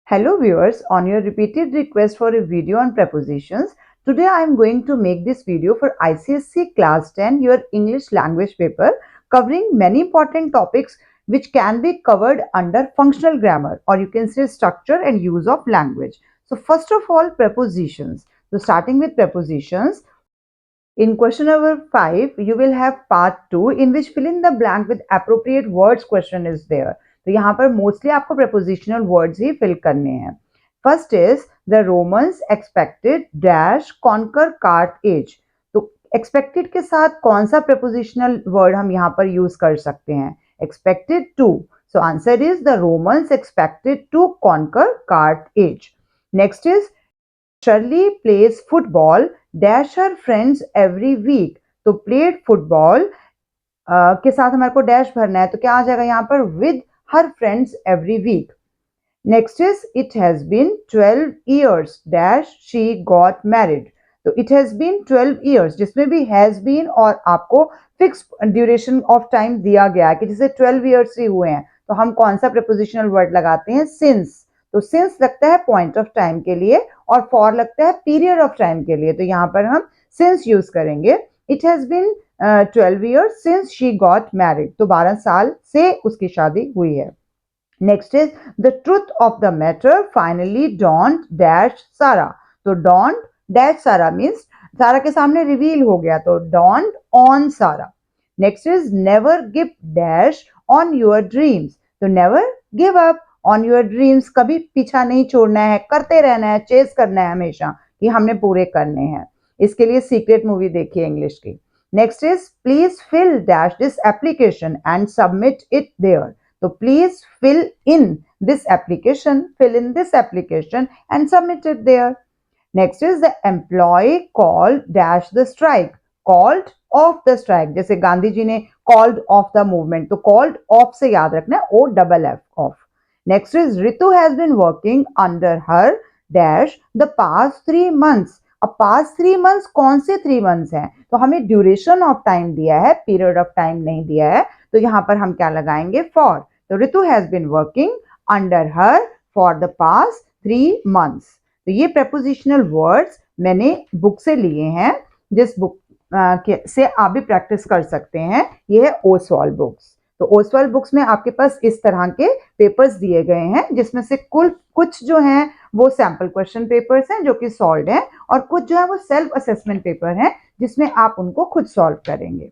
Hello viewers, on your repeated request for a video on prepositions, today I am going to make this video for ICSE Class 10, your English language paper, covering many important topics which can be covered under functional grammar, or you can say structure and use of language. So first of all, prepositions. So starting with prepositions, in question number 5, you will have part 2 in which fill in the blank with appropriate words question is there. तो यहाँ पर mostly आपको prepositional words ही fill करने हैं. First is the Romans expected dash conquer Carthage. तो expected के साथ कौन सा prepositional word हम यहाँ पर use कर सकते हैं? Expected to. So answer is the Romans expected to conquer Carthage. Next is Shirley plays football dash her friends every week. तो played football के साथ हमारे को डैश भरना है तो क्या आ जाएगा यहाँ पर with her friends every week. Next is it has been 12 years dash she got married. तो it has been 12 years जिसमें भी has been और आपको फिक्स ड्यूरेशन ऑफ टाइम दिया गया है कि जैसे 12 years ही हुए हैं तो हम कौन सा prepositional वर्ड लगाते हैं? since. तो since लगता है पॉइंट ऑफ टाइम के लिए और for लगता है पीरियड ऑफ टाइम के लिए, तो यहाँ पर हम since यूज करेंगे. It has been 12 years since she got married. तो 12 साल से उसकी शादी हुई है. Next is the truth of the matter finally dawned dash Sarah. तो dawned dash Sarah means सारा के सामने रिवील हो गया तो dawned on Sarah. Next is never give dash on your dreams. तो never give up on your dreams. कभी पीछा नहीं छोड़ना है, करते रहना है, चेस करना है हमेशा कि हमने पूरे करने हैं. इसके लिए सीक्रेट मूवी देखिए इंग्लिश की. Next is please fill dash this application and submit it there. So please fill in this application and submit it there. Next is the employee called dash the strike. Called off the strike. जैसे गांधी जी ने called off the movement. तो called off से याद रखना है O-double-F off. Next is Ritu has been working under her dash the past 3 months. अब past 3 months कौन से 3 months हैं? तो हमें duration of time दिया है, period of time नहीं दिया है, तो यहाँ पर हम क्या लगाएंगे? For. तो Ritu has been working under her for the past 3 months. तो ये prepositional words मैंने बुक से लिए हैं, जिस बुक से आप भी प्रैक्टिस कर सकते हैं. ये है ओसवाल बुक्स. तो ओसवाल बुक्स में आपके पास इस तरह के पेपर्स दिए गए हैं जिसमें से कुछ जो हैं वो सैम्पल क्वेश्चन पेपर्स हैं जो कि सॉल्व हैं और कुछ जो है वो सेल्फ असेसमेंट पेपर हैं जिसमें आप उनको खुद सॉल्व करेंगे.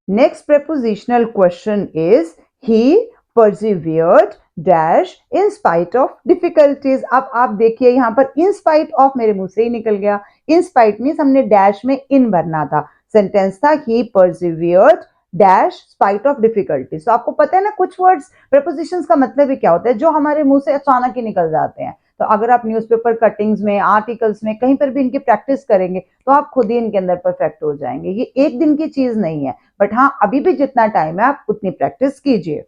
Next prepositional question is he persevered dash in spite of difficulties. अब आप देखिए यहाँ पर in spite of मेरे मुंह से ही निकल गया. in spite मीन्स हमने डैश में in भरना था. सेंटेंस था he persevered dash spite of difficulties. तो आपको पता है ना कुछ वर्ड्स prepositions का मतलब ही क्या होता है जो हमारे मुंह से अचानक ही निकल जाते हैं. तो अगर आप न्यूज़पेपर कटिंग्स में, आर्टिकल्स में कहीं पर भी इनकी प्रैक्टिस करेंगे तो आप खुद ही इनके अंदर परफेक्ट हो जाएंगे. ये एक दिन की चीज नहीं है, बट हाँ अभी भी जितना टाइम है आप उतनी प्रैक्टिस कीजिए.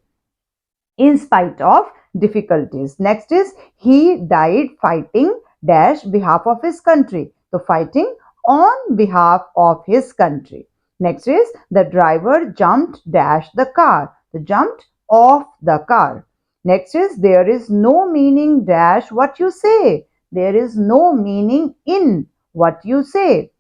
In spite of difficulties. Next is he died fighting dash behalf of his country. So fighting on behalf of his country. Next is the driver jumped dash the car. So jumped off the car. Next is there is no meaning dash what you say. There is no meaning in what you say.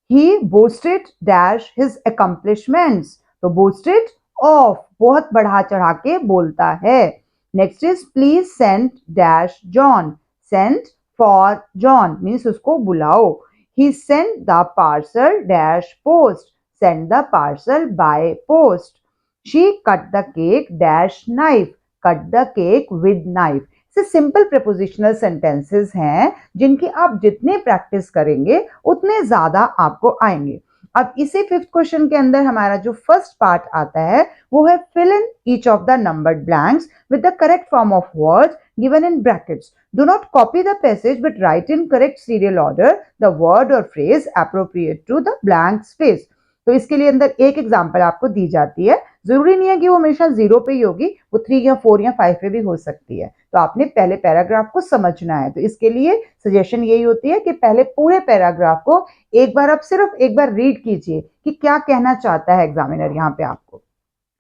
He boasted dash his accomplishments. So boasted of बहुत बढ़ा चढ़ा के बोलता है. Next is please send dash John. Send for John means उसको बुलाओ. He send the parcel dash post. Send the parcel by post. She cut the cake dash knife. Cut the cake with knife. से simple prepositional sentences हैं जिनकी आप जितने practice करेंगे उतने ज्यादा आपको आएंगे. अब इसी फिफ्थ क्वेश्चन के अंदर हमारा जो फर्स्ट पार्ट आता है वो है fill in each of the numbered blanks with the correct form of words given in brackets. Do not copy the passage but write in correct serial order the word or phrase appropriate to the blank space. तो इसके लिए अंदर एक example आपको दी जाती है. जरूरी नहीं है कि वो हमेशा 0 पे ही होगी, वो 3 या 4 या 5 पे भी हो सकती है. तो आपने पहले पैराग्राफ को समझना है. तो इसके लिए सजेशन यही होती है कि पहले पूरे पैराग्राफ को एक बार आप सिर्फ एक बार रीड कीजिए कि क्या कहना चाहता है एग्जामिनर यहाँ पे आपको.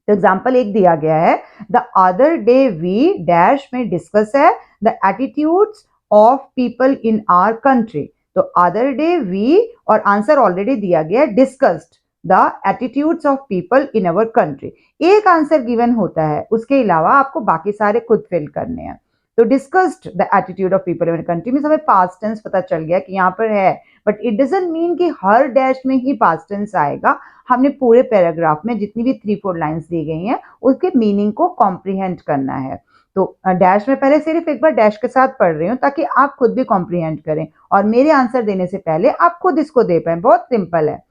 तो एग्जाम्पल एक दिया गया है, the other day we dash में डिस्कस है the attitudes of people in our country. तो अदर डे वी और आंसर ऑलरेडी दिया गया है, discussed the attitudes of people in our country. एक आंसर गिवन होता है, उसके अलावा आपको बाकी सारे खुद फिल करने हैं। तो discussed the attitude of people in country में हमें पास्ट टेंस पता चल गया कि यहाँ पर है, बट इट डजंट मीन कि हर डैश में ही पास्ट टेंस आएगा। हमने पूरे पैराग्राफ में जितनी भी 3-4 लाइंस दी गई हैं उसके मीनिंग को कॉम्प्रीहेंड करना है। तो डैश में पहले सिर्फ एक बार डैश के साथ पढ़ रही हूँ ताकि आप खुद भी कॉम्प्रीहेंड करें और मेरे आंसर देने से पहले आप खुद इसको दे पाए। बहुत सिंपल है।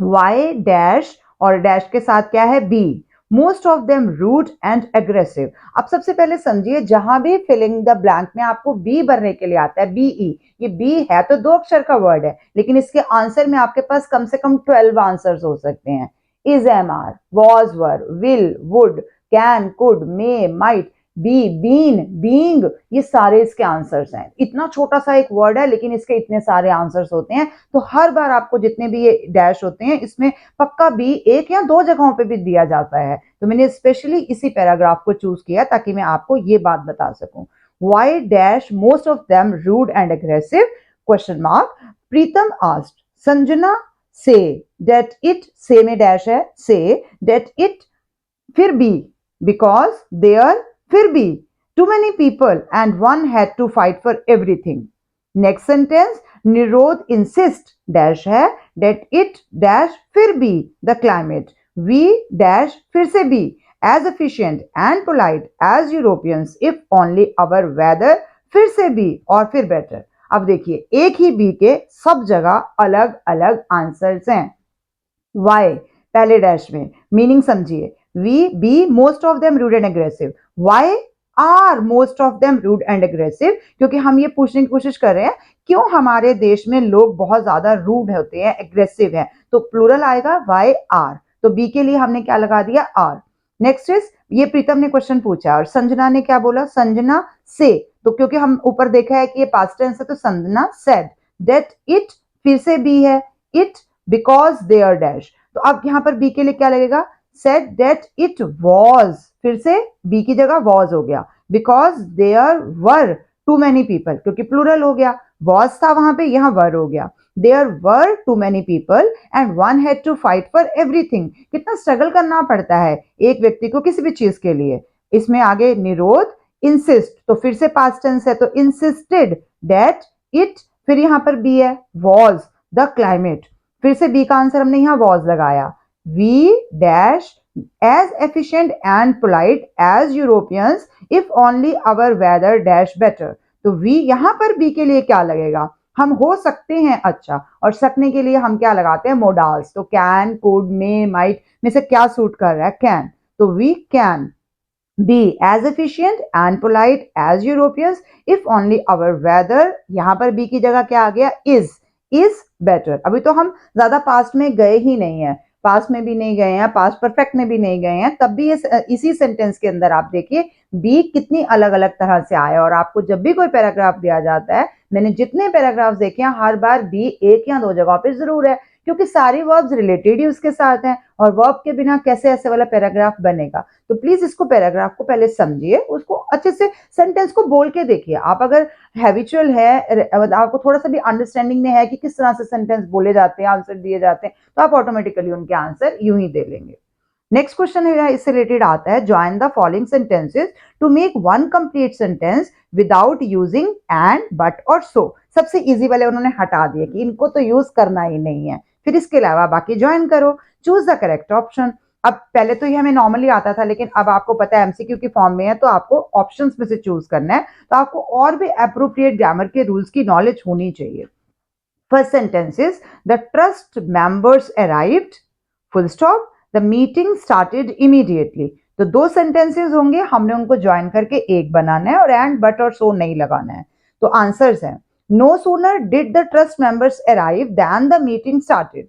वाई डैश और डैश के साथ क्या है, B. Most of them rude and aggressive. अब सबसे पहले समझिए, जहां भी फिलिंग द ब्लैंक में आपको बी भरने के लिए आता है, बीई, ये बी है तो 2 अक्षर का वर्ड है, लेकिन इसके आंसर में आपके पास कम से कम 12 आंसर्स हो सकते हैं। Is, am, are, was, were, will, would, can, could, may, might, be, been, being, ये सारे इसके आंसर्स हैं। इतना छोटा सा एक वर्ड है लेकिन इसके इतने सारे आंसर्स होते हैं। तो हर बार आपको जितने भी ये डैश होते हैं इसमें पक्का बी एक या 2 जगहों पे भी दिया जाता है। तो मैंने स्पेशली इसी पैराग्राफ को चूज किया ताकि मैं आपको ये बात बता सकूं। Why dash most of them rude and aggressive, question mark. Pritam asked, Sanjana say that it, say में डैश है, से डेट इट फिर बी, बिकॉज देयर फिर भी too many people and one had to fight for everything. Next sentence, निरोध insist dash है that it dash फिर भी the climate, we dash फिर से भी as efficient and polite as Europeans if only our weather फिर से भी और फिर better। अब देखिए एक ही बी के सब जगह अलग अलग आंसर्स हैं। Why पहले डैश में मीनिंग समझिए, we be most of them rude and aggressive. Why are most of them rude and aggressive? क्योंकि हम ये पूछने की कोशिश कर रहे हैं क्यों हमारे देश में लोग बहुत ज्यादा रूड होते हैं, एग्रेसिव हैं। तो प्लूरल आएगा why are, तो बी के लिए हमने क्या लगा दिया, आर। नेक्स्ट इज, ये प्रीतम ने क्वेश्चन पूछा और संजना ने क्या बोला, संजना से। तो क्योंकि हम ऊपर देखा है कि ये पास्ट टेंस है तो संजना सेड दैट इट फिर से बी है, it because they are dash. तो अब यहां पर बी के लिए क्या लगेगा, सेड दैट इट वॉज, फिर से बी की जगह वॉज हो गया, because there were too many people, क्योंकि प्लूरल हो गया, वॉज था वहां पे, यहां वर हो गया। There were too many people and one had to fight for everything. कितना स्ट्रगल करना पड़ता है एक व्यक्ति को किसी भी चीज के लिए। इसमें आगे निरोध, इंसिस्ट, तो फिर से पास्ट टेंस है तो इंसिस्टेड दैट इट, फिर यहां पर बी है, वॉज द क्लाइमेट, फिर से बी का आंसर हमने यहां वॉज लगाया। We dash as efficient and polite as Europeans if only our weather dash better। तो we यहां पर बी के लिए क्या लगेगा, हम हो सकते हैं अच्छा, और सकने के लिए हम क्या लगाते हैं, मोडाल्स। तो कैन, कुड, मे, माइट में से क्या सूट कर रहा है, कैन। तो we can be as efficient and polite as Europeans if only our weather, यहां पर बी की जगह क्या आ गया, is better। अभी तो हम ज्यादा पास्ट में गए ही नहीं है, पास्ट में भी नहीं गए हैं, पास्ट परफेक्ट में भी नहीं गए हैं, तब भी ये इसी सेंटेंस के अंदर आप देखिए बी कितनी अलग अलग तरह से आया। और आपको जब भी कोई पैराग्राफ दिया जाता है, मैंने जितने पैराग्राफ देखे हैं हर बार बी एक या 2 जगह पे जरूर है, क्योंकि सारी वर्ब्स रिलेटेड ही उसके साथ हैं और वर्ब के बिना कैसे ऐसे वाला पैराग्राफ बनेगा। तो प्लीज इसको पैराग्राफ को पहले समझिए, उसको अच्छे से सेंटेंस को बोल के देखिए। आप अगर हैबिचुअल है, आपको थोड़ा सा भी अंडरस्टैंडिंग में है कि किस तरह से सेंटेंस बोले जाते हैं, आंसर दिए जाते हैं, तो आप ऑटोमेटिकली उनके आंसर यूं ही दे लेंगे। नेक्स्ट क्वेश्चन है इससे रिलेटेड आता है, join the following sentences to make one complete sentence without using and, but और सो। सबसे इजी वाले उन्होंने हटा दिए कि इनको तो यूज करना ही नहीं है, फिर इसके अलावा बाकी ज्वाइन करो। Choose the correct option. अब पहले तो ये हमें नॉर्मली आता था, लेकिन अब आपको पता है एमसीक्यू की फॉर्म में है तो आपको ऑप्शंस में से चूज करना है, तो आपको और भी अप्रोप्रिएट ग्रामर के रूल्स की नॉलेज होनी चाहिए। First sentence is, the trust members arrived, full stop, the meeting started immediately. तो 2 सेंटेंसेस होंगे, हमने उनको ज्वाइन करके एक बनाना है और एंड, बट और सो नहीं लगाना है। तो आंसर्स हैं, no sooner did the trust members arrive than the meeting started.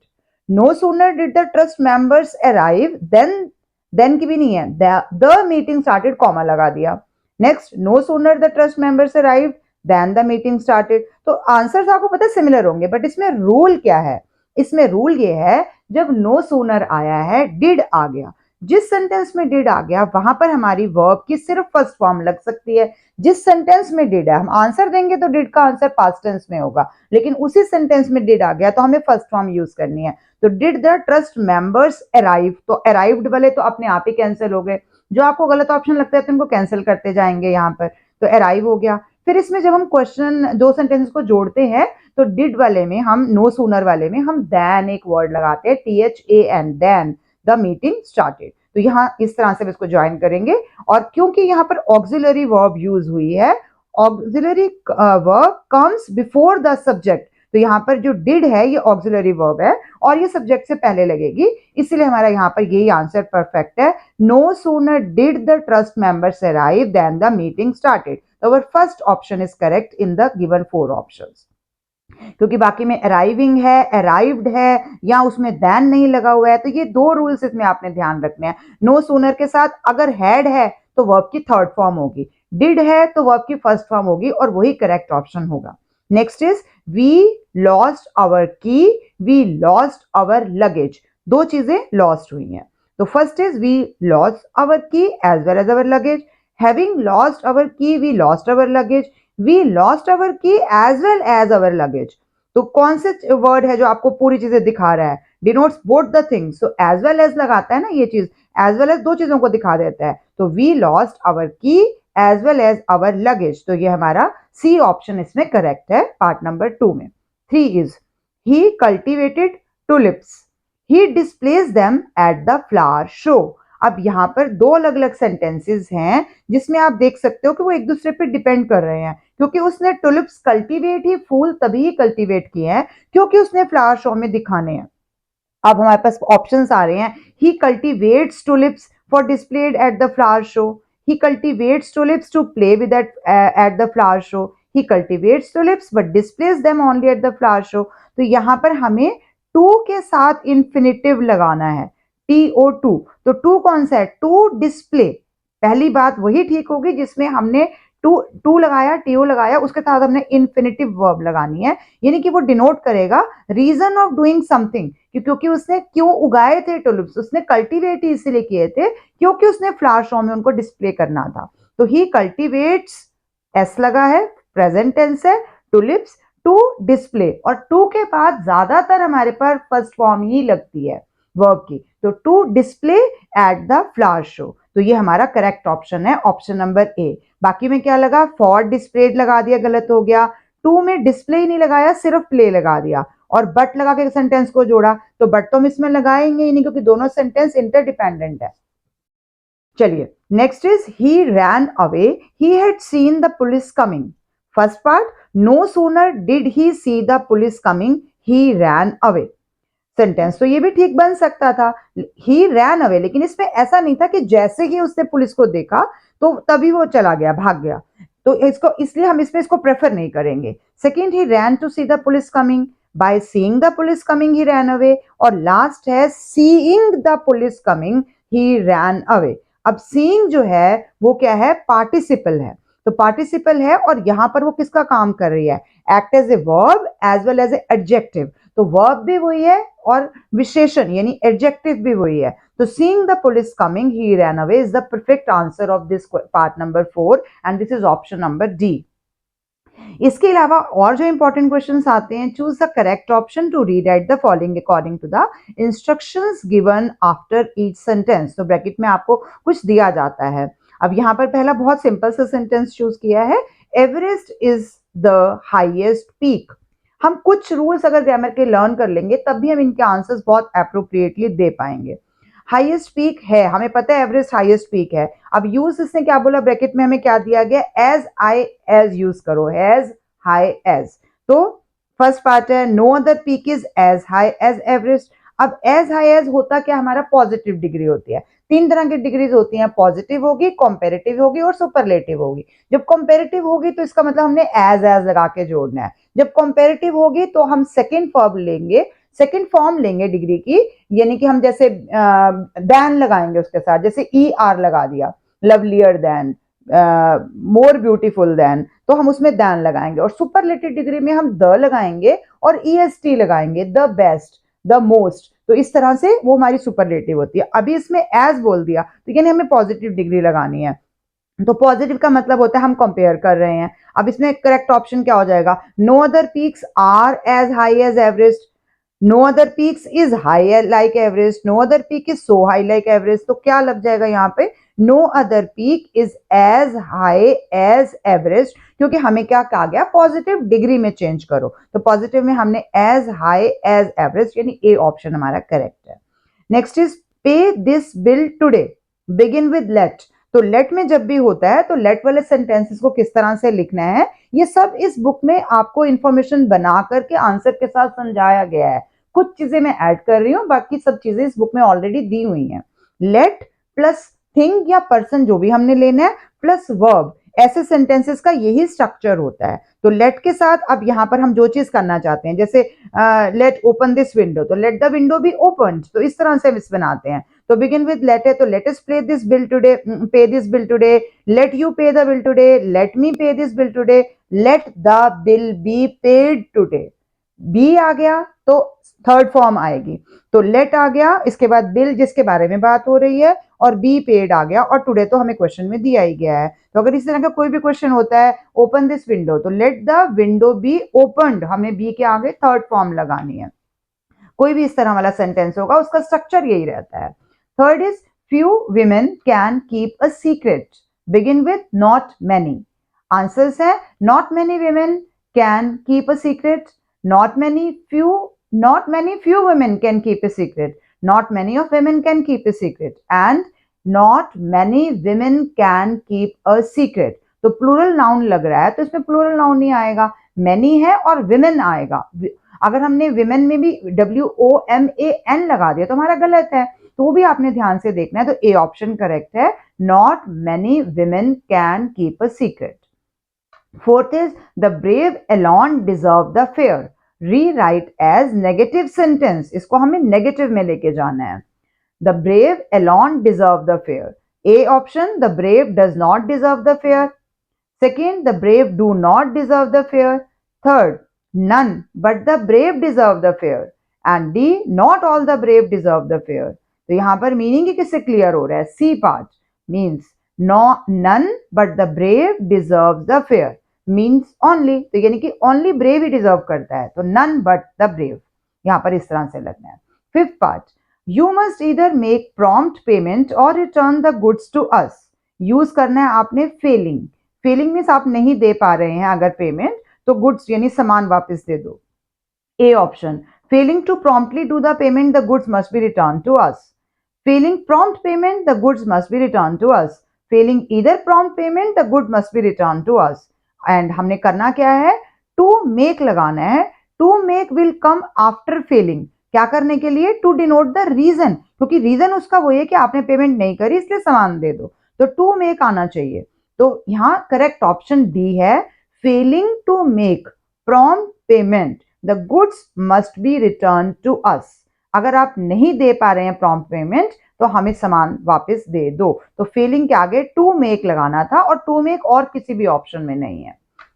No sooner did the trust members arrive than की भी नहीं है, द मीटिंग स्टार्टेड कॉमा लगा दिया। Next, no sooner the trust members arrive than the meeting started. तो answers आपको पता है सिमिलर होंगे, बट इसमें रूल क्या है, इसमें रूल ये है, जब नो सूनर आया है डिड आ गया, जिस सेंटेंस में डिड आ गया वहां पर हमारी वर्ब की सिर्फ फर्स्ट फॉर्म लग सकती है। जिस सेंटेंस में डिड है, हम आंसर देंगे तो डिड का आंसर पास्ट टेंस में होगा, लेकिन उसी सेंटेंस में डिड आ गया तो हमें फर्स्ट फॉर्म यूज करनी है। तो did the trust members arrive, तो अराइव्ड वाले तो अपने आप ही कैंसिल हो गए, जो आपको गलत ऑप्शन लगता है तो उनको कैंसिल करते जाएंगे यहाँ पर, तो अराइव हो गया। फिर इसमें जब हम क्वेश्चन दो सेंटेंस को जोड़ते हैं तो डिड वाले में हम, नो सूनर वाले में हम देन एक वर्ड लगाते हैं, THAN, than the meeting started. तो यहाँ इस तरह से इसको ज्वाइन करेंगे। और क्योंकि यहाँ पर ऑक्सिलरी वर्ब यूज हुई है, auxiliary verb comes before the subject, तो यहाँ पर जो डिड है ये ऑक्सिलरी वर्ब है और ये सब्जेक्ट से पहले लगेगी, इसलिए हमारा यहाँ पर यही आंसर परफेक्ट है। No sooner did the trust members arrive than the meeting started. Our first option is correct in the given 4 options. क्योंकि बाकी में अराइविंग है, अराइव्ड है या उसमें देन नहीं लगा हुआ है, तो ये दो रूल्स इसमें आपने ध्यान रखने हैं। नो सूनर के साथ अगर हैड है तो वर्ब की थर्ड फॉर्म होगी, डिड है तो वर्ब की फर्स्ट फॉर्म होगी और वही करेक्ट ऑप्शन होगा। Next is we lost our key, we lost our luggage, दो चीजें लॉस्ट हुई हैं। तो first is we lost our key as well as our luggage, having lost our key we lost our luggage, we lost our key as well as our luggage. तो कौन से word है जो आपको पूरी चीजें दिखा रहा है, denotes both the things, so as well as लगाता है ना, ये चीज एज वेल एज दो चीजों को दिखा देता है। तो we lost our key as well as our luggage, तो ये हमारा सी ऑप्शन इसमें करेक्ट है पार्ट नंबर 2 में। 3 is he cultivated tulips, he displays them at the flower show. अब यहाँ पर दो अलग अलग सेंटेंसेस हैं जिसमें आप देख सकते हो कि वो एक दूसरे पे डिपेंड कर रहे हैं, क्योंकि उसने टुलिप्स कल्टीवेट ही, फूल तभी कल्टीवेट किए हैं क्योंकि उसने फ्लावर शो में दिखाने हैं। अब हमारे पास ऑप्शंस आ रहे हैं, he cultivates tulips for displayed at the flower show, he cultivates tulips to play with at the flower show, he cultivates tulips but displaces them only at the flower show. तो यहाँ पर हमें to के साथ infinitive लगाना है, TO2। तो to कौन सा है, टू डिस्प्ले, पहली बात वही ठीक होगी जिसमें हमने टू टू लगाया, TO लगाया, उसके साथ हमने इंफिनिटिव वर्ब लगानी है, यानी कि वो डिनोट करेगा रीजन ऑफ डूइंग समथिंग, क्योंकि उसने क्यों उगाए थे टुलिप्स, उसने कल्टीवेट ही इसलिए किए थे क्योंकि उसने फ्लावर शो में उनको डिस्प्ले करना था। तो ही कल्टीवेट्स, एस लगा है, प्रेजेंट टेंस है, टुलिप्स टू डिस्प्ले, और टू के बाद ज्यादातर हमारे पास फर्स्ट फॉर्म ही लगती है वर्ब की, तो to display at the flower show. तो ये हमारा करेक्ट ऑप्शन है, ऑप्शन नंबर ए। बाकी में क्या लगा, फॉर डिस्प्लेड लगा दिया, गलत हो गया। टू में डिस्प्ले ही नहीं लगाया, सिर्फ प्ले लगा दिया और बट लगा के सेंटेंस को जोड़ा, तो बट तो हम इसमें लगाएंगे ही नहीं क्योंकि दोनों सेंटेंस इंटरडिपेंडेंट है। चलिए next is he ran away, he had seen the police coming. First part, no sooner did he see the police coming, he ran away. Sentence तो ये भी ठीक बन सकता था, ही रैन अवे, लेकिन इसमें ऐसा नहीं था कि जैसे ही उसने पुलिस को देखा तो तभी वो चला गया, भाग गया, तो इसको इसलिए हम इसमें इसको प्रेफर नहीं करेंगे। Second, he ran to see the police coming, by seeing the police coming he ran away, और लास्ट है seeing the police coming he ran away. अब सीइंग जो है वो क्या है, पार्टिसिपल है, तो पार्टिसिपल है और यहां पर वो किसका काम कर रही है, act as a verb as well as a adjective, तो वर्ब भी वही है और विशेषण यानी एडजेक्टिव भी वही है। तो seeing the police coming he ran away is the perfect answer of this part number 4 and this is option number D. इसके अलावा और जो इंपॉर्टेंट क्वेश्चंस आते हैं, choose the correct option to read at the following according to the instructions given after each sentence. तो bracket में आपको कुछ दिया जाता है। अब यहाँ पर पहला बहुत सिंपल सा सेंटेंस चूज किया है, Everest is the highest peak. हम कुछ रूल्स अगर ग्रामर के लर्न कर लेंगे तब भी हम इनके आंसर्स बहुत अप्रोप्रिएटली दे पाएंगे। हाईएस्ट पीक है, हमें पता है एवरेस्ट हाईएस्ट पीक है। अब यूज इसने क्या बोला, ब्रैकेट में हमें क्या दिया गया, एज हाई एज यूज करो, एज हाई एज। तो फर्स्ट पार्ट है, no other peak is as high as Everest. अब एज हाई एज होता क्या, हमारा पॉजिटिव डिग्री होती है। तीन तरह की डिग्रीज होती हैं, पॉजिटिव होगी, कंपैरेटिव होगी और सुपरलेटिव होगी। जब कंपैरेटिव होगी तो इसका मतलब हमने एज लगा के जोड़ना है। जब कंपैरेटिव होगी तो हम सेकेंड फॉर्म लेंगे, सेकेंड फॉर्म लेंगे डिग्री की, यानी कि हम जैसे देन लगाएंगे उसके साथ, जैसे ER लगा दिया, lovelier than, more beautiful than, तो हम उसमें देन लगाएंगे। और सुपरलेटिव डिग्री में हम द लगाएंगे और EST लगाएंगे, द बेस्ट, द मोस्ट। तो इस तरह से वो हमारी सुपरलेटिव होती है। अभी इसमें एज बोल दिया तो यानी हमें पॉजिटिव डिग्री लगानी है, तो पॉजिटिव का मतलब होता है हम कंपेयर कर रहे हैं। अब इसमें करेक्ट ऑप्शन क्या हो जाएगा? No other peaks are as high as Everest, no other peaks is high like Everest, no other peak is so high like Everest. तो क्या लग जाएगा यहाँ पे? No other peak is as high as Everest, क्योंकि हमें क्या कहा गया? पॉजिटिव डिग्री में चेंज करो, तो पॉजिटिव में हमने एज हाई एज एवरेस्ट, यानी ए ऑप्शन हमारा करेक्ट है। Next is pay this bill today, begin with let. तो लेट में जब भी होता है तो लेट वाले सेंटेंसेस को किस तरह से लिखना है, ये सब इस बुक में आपको इंफॉर्मेशन बना करके आंसर के साथ समझाया गया है। कुछ चीजें मैं ऐड कर रही हूँ, बाकी सब चीजें इस बुक में ऑलरेडी दी हुई हैं। लेट प्लस थिंग या पर्सन जो भी हमने लेना है प्लस वर्ब, ऐसे सेंटेंसेस का यही स्ट्रक्चर होता है। तो लेट के साथ अब यहाँ पर हम जो चीज करना चाहते हैं, जैसे लेट ओपन दिस विंडो, तो let the window be open, तो इस तरह से हम इस बनाते हैं। तो बिगिन विद लेट है, तो let us pay this bill today, pay this bill today, let you pay the bill today, let me pay this bill today, let the bill be paid today. B आ गया तो third form आएगी, तो late आ गया, इसके बाद bill जिसके बारे में बात हो रही है, और बी पेड आ गया, और टुडे तो हमें क्वेश्चन में दिया ही गया है। तो अगर इस तरह का कोई भी क्वेश्चन होता है, ओपन दिस विंडो, तो let the window B opened, हमने बी के आगे थर्ड फॉर्म लगानी है। कोई भी इस तरह वाला सेंटेंस होगा उसका स्ट्रक्चर यही रहता है। Third is few women can keep a secret, begin with not many. Answers है not many women can keep a secret, not many few, not many few women can keep a secret, not many of women can keep a secret, and not many women can keep a secret। तो plural noun लग रहा है तो इसमें plural noun नहीं आएगा, many है और women आएगा। अगर हमने women में भी WOMAN लगा दिया तो हमारा गलत है, तो वो भी आपने ध्यान से देखना है। तो ए ऑप्शन करेक्ट है, not many women can keep a secret। Fourth is the brave alone deserve the fair, rewrite as negative sentence, इसको हमें नेगेटिव में लेके जाना है। The brave alone deserve the fair, A option the brave does not deserve the fair, second the brave do not deserve the fair, third none but the brave deserve the fair, and D not all the brave deserve the fair। तो यहां पर meaning ही किससे clear हो रहा है? C part means none but the brave deserves the fair, means only, तो यानी कि ओनली ब्रेव ही डिजर्व करता है, तो नन बट द ब्रेव, यहां पर इस तरह से लगना है। Fifth part, you must either make prompt payment or return the goods to us, use करना है आपने फेलिंग, फेलिंग मीन्स आप नहीं दे पा रहे हैं अगर पेमेंट, तो गुड्स यानी सामान वापस दे दो। A option, failing to promptly do the payment the goods must be return to us, failing prompt payment the goods must be return to us, failing either prompt payment the good must be return to us. And हमने करना क्या है? To make लगाना है, to make will come after failing, क्या करने के लिए? टू डिनोट द रीजन, क्योंकि रीजन उसका वो है कि आपने पेमेंट नहीं करी इसलिए सामान दे दो, तो टू मेक आना चाहिए। तो यहाँ करेक्ट ऑप्शन डी है, failing to make prompt payment the goods must be return to us. अगर आप नहीं दे पा रहे हैं प्रॉम्प्ट पेमेंट तो हमें सामान वापस दे दो, तो फेलिंग के आगे टू मेक लगाना था, और टू मेक और किसी भी ऑप्शन में नहीं है।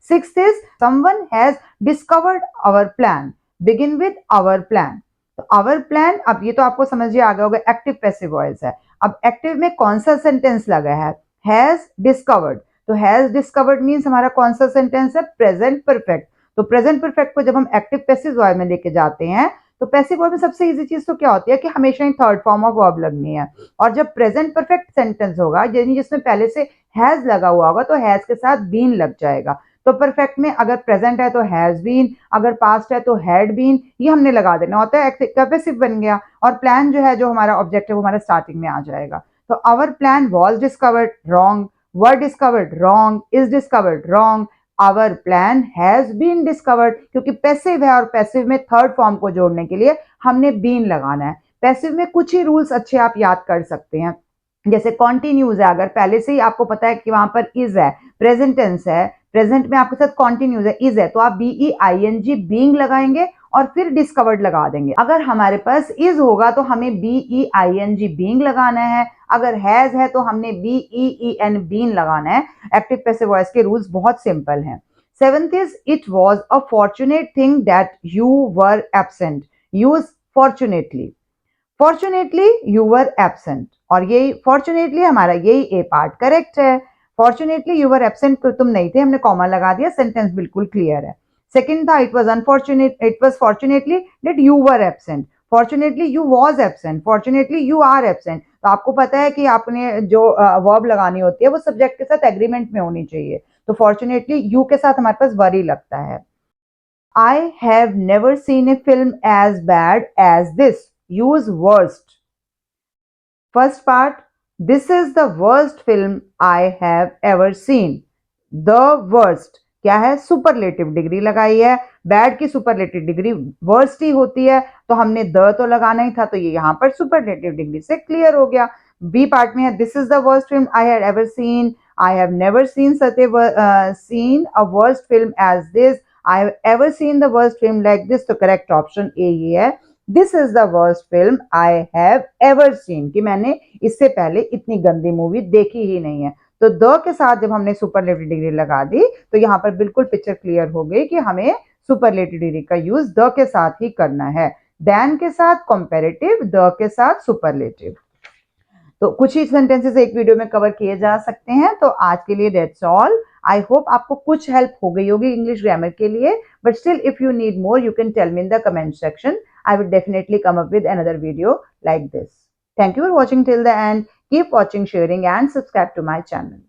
Sixth is someone has discovered our plan, begin with our plan. तो आवर प्लान, अब ये तो आपको समझिए आ गया होगा, एक्टिव पैसिव वॉइस है। अब एक्टिव में कौन सा सेंटेंस लगा है? हैज डिस्कवर्ड, तो हैज डिस्कवर्ड मीन्स हमारा कौन सा सेंटेंस है? Present perfect. तो प्रेजेंट परफेक्ट को जब हम एक्टिव पैसिव वॉइस में लेके जाते हैं तो पैसिव वॉइस में सबसे इजी चीज तो क्या होती है कि हमेशा ही थर्ड फॉर्म ऑफ वर्ब लगनी है, और जब प्रेजेंट परफेक्ट सेंटेंस होगा यानी जिसमें पहले से हैज लगा हुआ होगा तो हैज के साथ बीन लग जाएगा। तो परफेक्ट में अगर प्रेजेंट है तो हैज बीन, अगर पास्ट है तो हैड बीन, ये हमने लगा देना होता है, पैसिव बन गया। और प्लान जो है, जो हमारा ऑब्जेक्ट है, वो हमारा स्टार्टिंग में आ जाएगा। तो our plan was discovered, wrong, were discovered, wrong, is discovered, wrong, our plan has been discovered, क्योंकि पैसिव है और पैसिव में थर्ड फॉर्म को जोड़ने के लिए हमने बीन लगाना है। पैसिव में कुछ ही रूल्स अच्छे आप याद कर सकते हैं, जैसे कॉन्टिन्यूज है, अगर पहले से ही आपको पता है कि वहां पर इज है, प्रेजेंट टेंस है, प्रेजेंट में आपके साथ कॉन्टिन्यूज है, इज है, तो आप BEING बीइंग लगाएंगे और फिर डिस्कवर्ड लगा देंगे। अगर हमारे पास इज होगा तो हमें BEING बीइंग लगाना है, अगर हैज है तो हमने BEEN बीन लगाना है। एक्टिव पैसिव वॉइस के रूल्स बहुत सिंपल हैं। Seventh is it was a fortunate thing that you were absent, use fortunately. Fortunately you were absent, और यही फॉर्चुनेटली हमारा यही ए पार्ट करेक्ट है। फॉर्चुनेटली यू वर एब्सेंट, तो तुम नहीं थे, हमने कॉमा लगा दिया, सेंटेंस बिल्कुल क्लियर है। सेकंड था it was unfortunate, it was fortunately that you were absent, fortunately you was absent, fortunately you are absent. तो आपको पता है कि आपने जो वर्ब लगानी होती है वो सब्जेक्ट के साथ एग्रीमेंट में होनी चाहिए, तो फॉर्चुनेटली यू के साथ हमारे पास वर ही लगता है। I have never seen a film as bad as this. Use worst. First part, this is the worst film I have ever seen. The worst क्या है, सुपरलेटिव डिग्री लगाई है, बैड की सुपरलेटिव डिग्री वर्स्ट ही होती है, तो हमने the तो लगाना ही था, तो ये यहाँ पर सुपरलेटिव डिग्री से क्लियर हो गया। बी पार्ट में है this is the worst film I had ever seen, I have never seen such a seen a worst film as this, I have ever seen the worst film like this, तो correct option A ही है, this is the worst film I have ever seen, कि मैंने इससे पहले इतनी गंदी movie देखी ही नहीं है। तो द के साथ जब हमने सुपरलेटिव डिग्री लगा दी तो यहाँ पर बिल्कुल पिक्चर क्लियर हो गई कि हमें सुपरलेटिव डिग्री का यूज द के साथ ही करना है, देन के साथ कंपैरेटिव, द के साथ सुपरलेटिव। तो कुछ ही सेंटेंसेस एक वीडियो में कवर किए जा सकते हैं। तो आज के लिए दैट्स ऑल। आई होप आपको कुछ हेल्प हो गई होगी इंग्लिश ग्रामर के लिए, but still if you need more you can tell me in the comment section, I will definitely come up with another video like this. Thank you for watching till the end. Keep watching, sharing and subscribe to my channel.